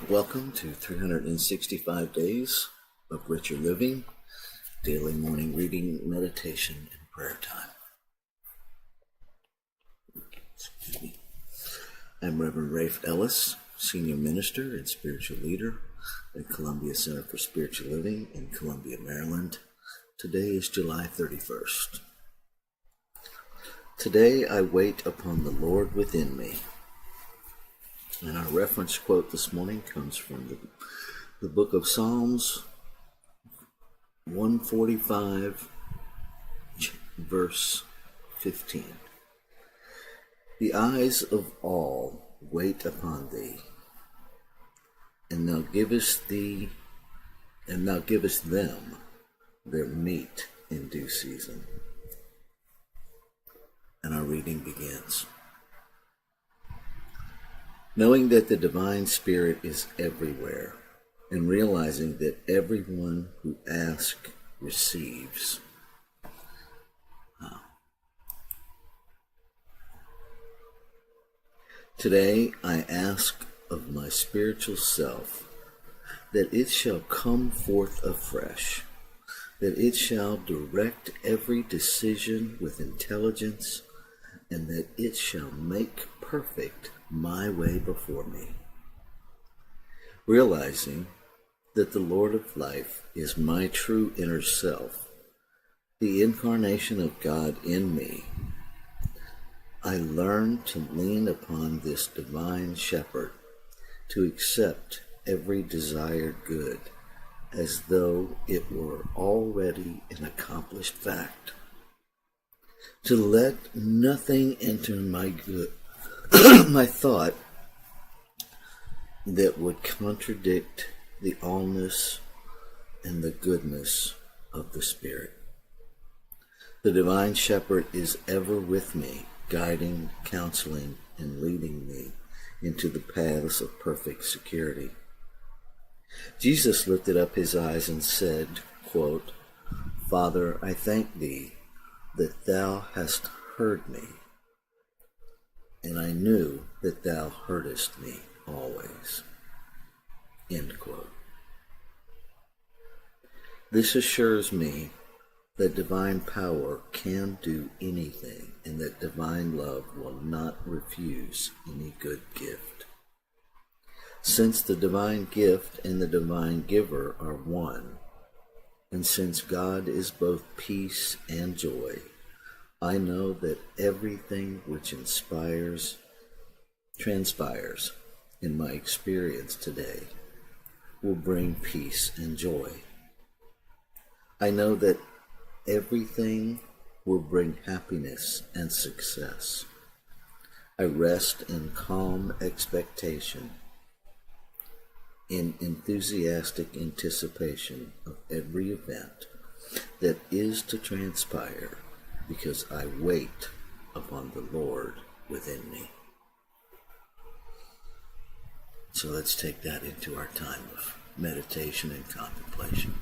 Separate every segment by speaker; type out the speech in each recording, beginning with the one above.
Speaker 1: Welcome to 365 Days of Richer Living, daily morning reading, meditation, and prayer time. Excuse me. I'm Reverend Rafe Ellis, Senior Minister and Spiritual Leader at Columbia Center for Spiritual Living in Columbia, Maryland. Today is July 31st. Today I wait upon the Lord within me. And our reference quote this morning comes from the book of Psalms 145, verse 15. The eyes of all wait upon thee, and thou givest them their meat in due season. And our reading begins. Knowing that the divine spirit is everywhere, and realizing that everyone who asks receives. Today I ask of my spiritual self that it shall come forth afresh, that it shall direct every decision with intelligence, and that it shall make perfect my way before me. Realizing that the Lord of life is my true inner self, the incarnation of God in me, I learn to lean upon this divine shepherd to accept every desired good as though it were already an accomplished fact, to let nothing enter my my thought that would contradict the allness and the goodness of the Spirit. The divine shepherd is ever with me, guiding, counseling, and leading me into the paths of perfect security. Jesus lifted up his eyes and said, quote, "Father, I thank thee that thou hast heard me, and I knew that thou heardest me always." End quote. This assures me that divine power can do anything, and that divine love will not refuse any good gift. Since the divine gift and the divine giver are one, and since God is both peace and joy, I know that everything which transpires in my experience today will bring peace and joy. I know that everything will bring happiness and success. I rest in calm expectation, in enthusiastic anticipation of every event that is to transpire, because I wait upon the Lord within me. So let's take that into our time of meditation and contemplation.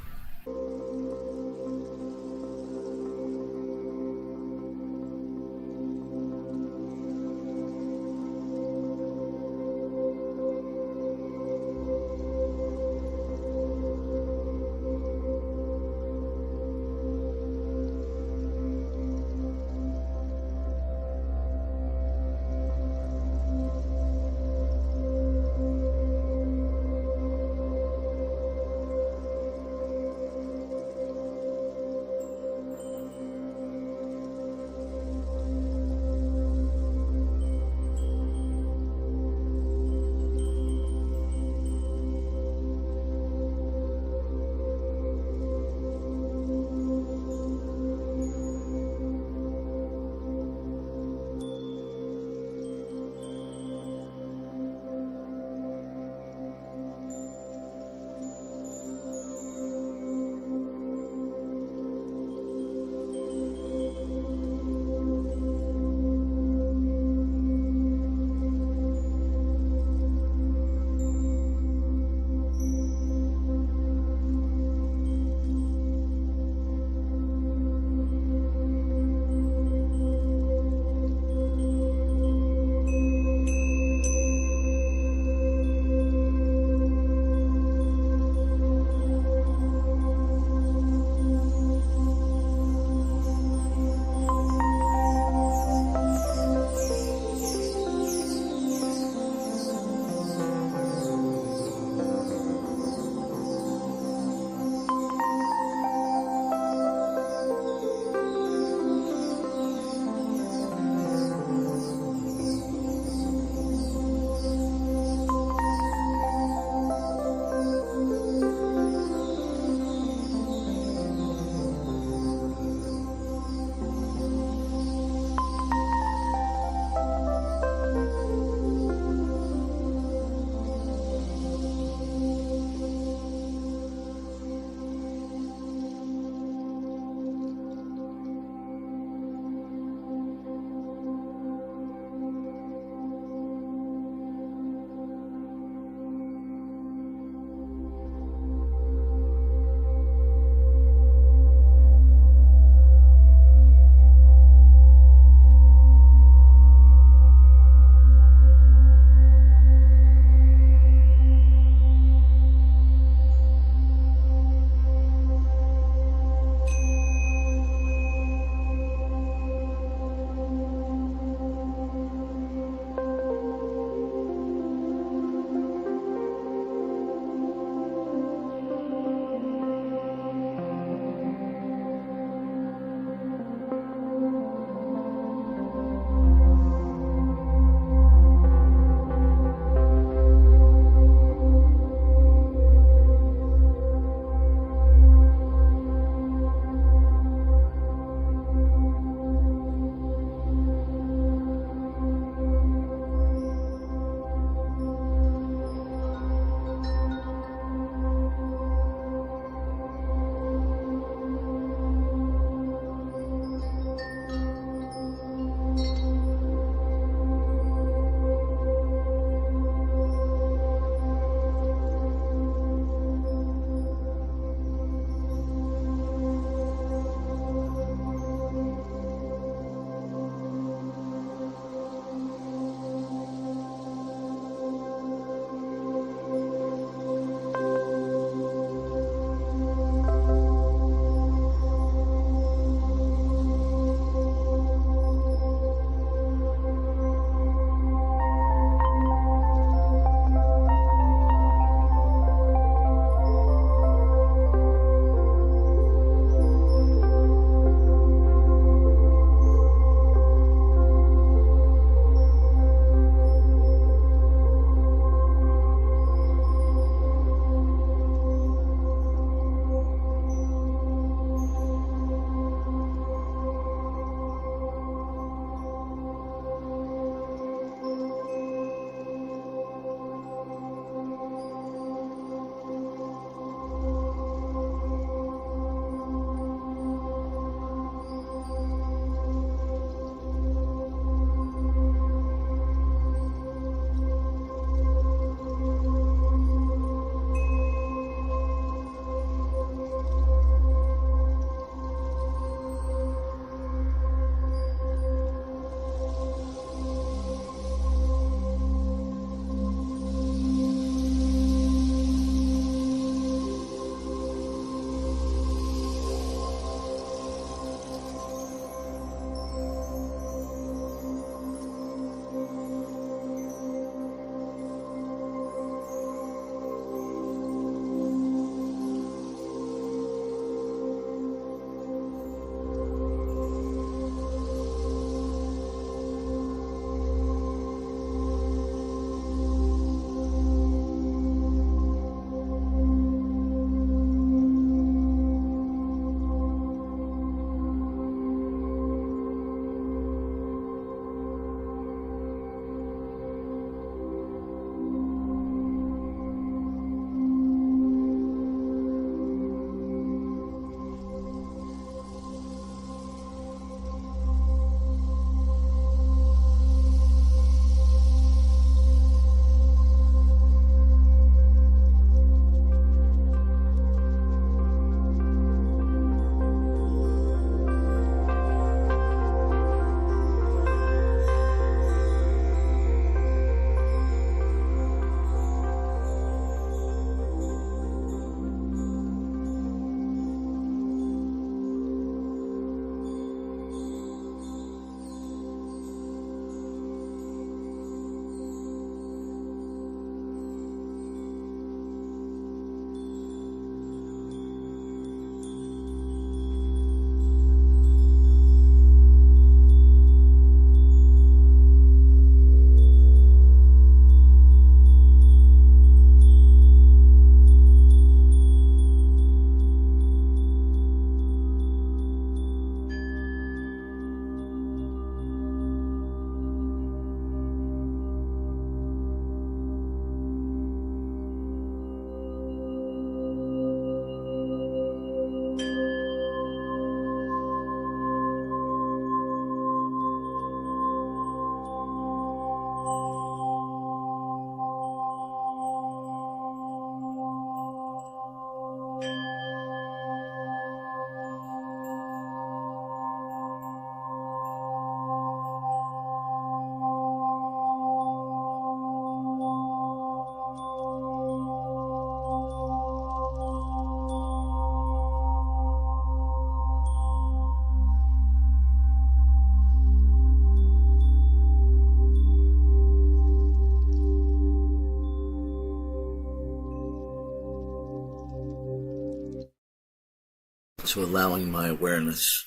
Speaker 1: So allowing my awareness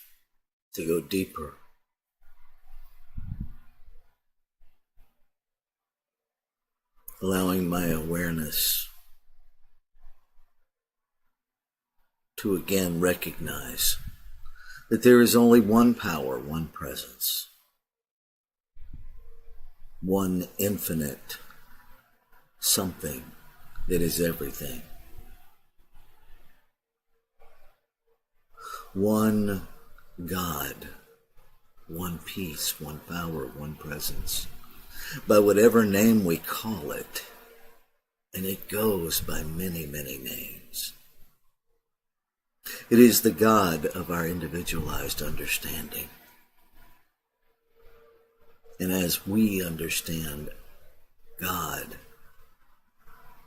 Speaker 1: to go deeper. Allowing my awareness to again recognize that there is only one power, one presence, one infinite something that is everything. One God, one peace, one power, one presence. By whatever name we call it, and it goes by many, many names. It is the God of our individualized understanding. And as we understand God,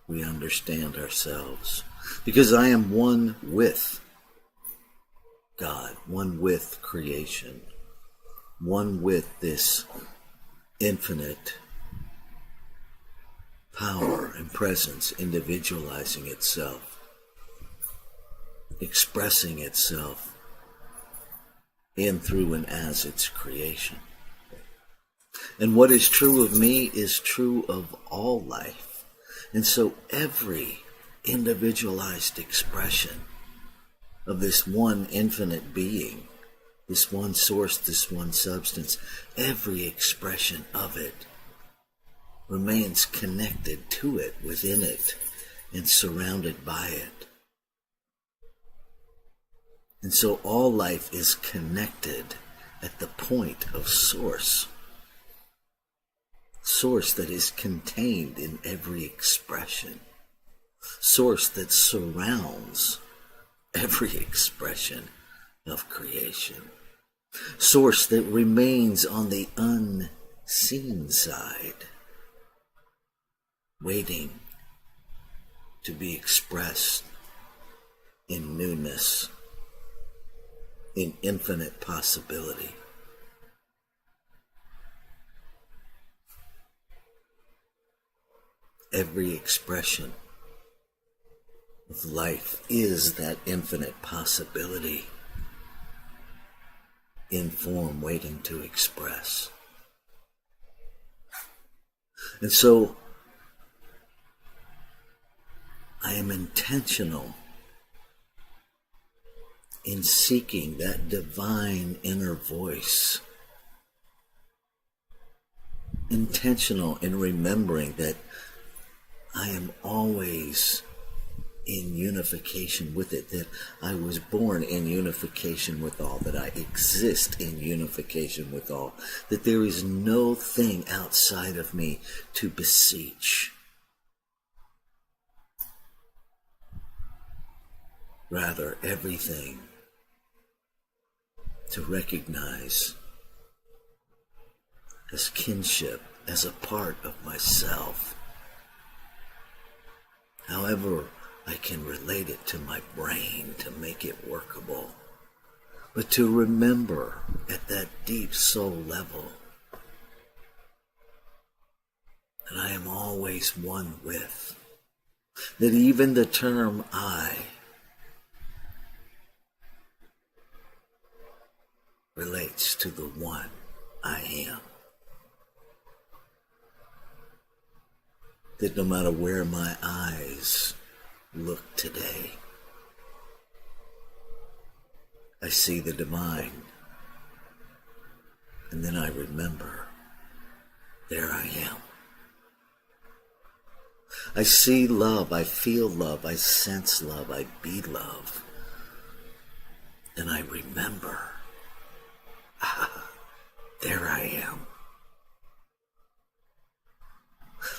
Speaker 1: we understand ourselves. Because I am one with God, one with creation, one with this infinite power and presence individualizing itself, expressing itself in, through, and as its creation. And what is true of me is true of all life. And so every individualized expression of this one infinite being, this one source, this one substance, every expression of it remains connected to it, within it, and surrounded by it. And so all life is connected at the point of source. Source that is contained in every expression. Source that surrounds every expression of creation. Source that remains on the unseen side, waiting to be expressed in newness, in infinite possibility. Every expression of life is that infinite possibility in form, waiting to express. And so I am intentional in seeking that divine inner voice. Intentional in remembering that I am always in unification with it, that I was born in unification with all, that I exist in unification with all, that there is no thing outside of me to beseech. Rather, everything to recognize as kinship, as a part of myself. However I can relate it to my brain to make it workable. But to remember at that deep soul level that I am always one with, that even the term I relates to the one I am. That no matter where my eyes look today, I see the divine, and then I remember, there I am. I see love, I feel love, I sense love, I be love, and I remember, there I am.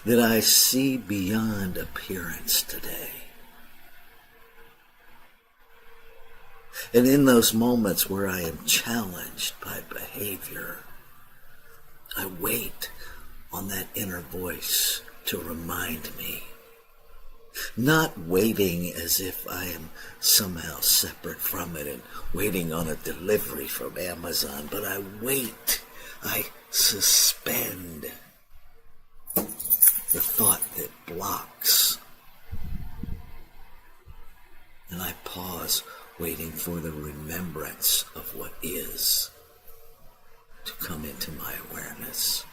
Speaker 1: That I see beyond appearance today. And in those moments where I am challenged by behavior, I wait on that inner voice to remind me. Not waiting as if I am somehow separate from it and waiting on a delivery from Amazon, but I wait, I suspend the thought that blocks. And I pause, waiting for the remembrance of what is to come into my awareness.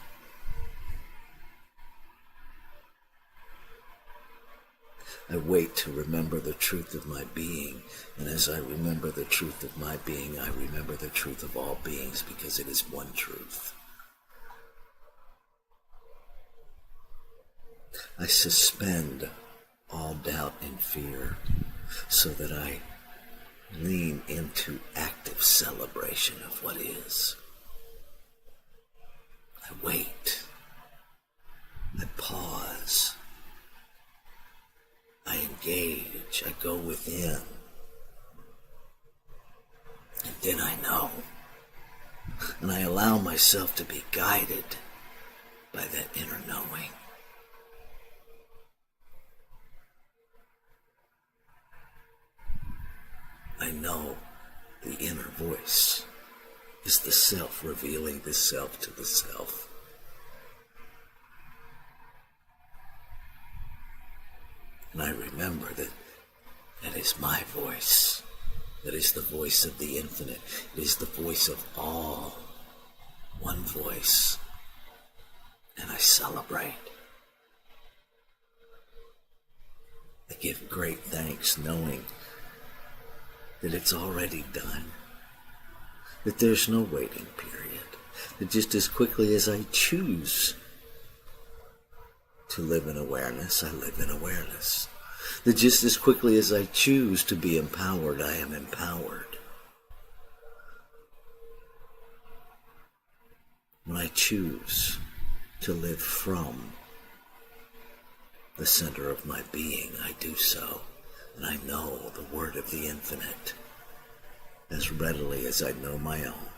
Speaker 1: I wait to remember the truth of my being, and as I remember the truth of my being, I remember the truth of all beings, because it is one truth. I suspend all doubt and fear so that I lean into active celebration of what is. I wait. I pause. I engage. I go within. And then I know. And I allow myself to be guided by that inner knowing. I know the inner voice is the self revealing the self to the self. And I remember that that is my voice. That is the voice of the infinite. It is the voice of all. One voice. And I celebrate. I give great thanks knowing that it's already done. That there's no waiting period. That just as quickly as I choose to live in awareness, I live in awareness. That just as quickly as I choose to be empowered, I am empowered. When I choose to live from the center of my being, I do so. And I know the word of the infinite as readily as I know my own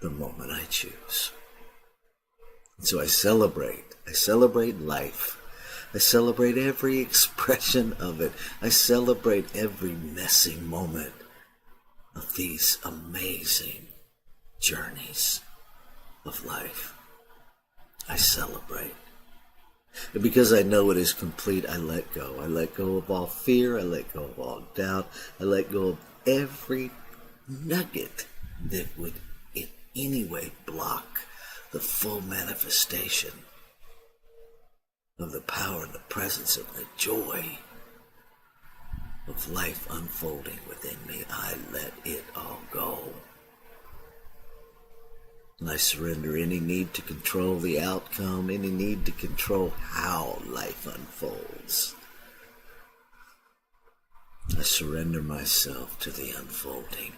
Speaker 1: the moment I choose. And so I celebrate life. I celebrate every expression of it. I celebrate every messy moment of these amazing journeys of life. I celebrate. And because I know it is complete, I let go. I let go of all fear. I let go of all doubt. I let go of every nugget that would in any way block the full manifestation of the power and the presence of the joy of life unfolding within me. I let it all go. And I surrender any need to control the outcome, any need to control how life unfolds. I surrender myself to the unfolding.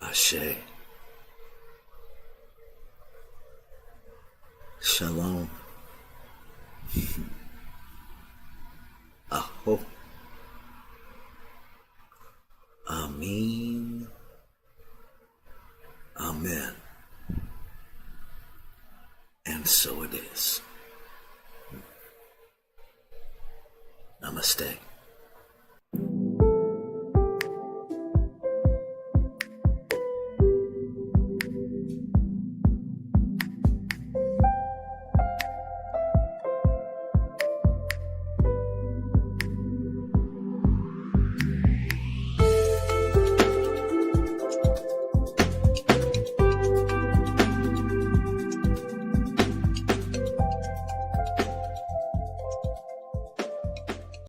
Speaker 1: Ashe. Shalom. Aho. Amen. Amen. And so it is. Namaste.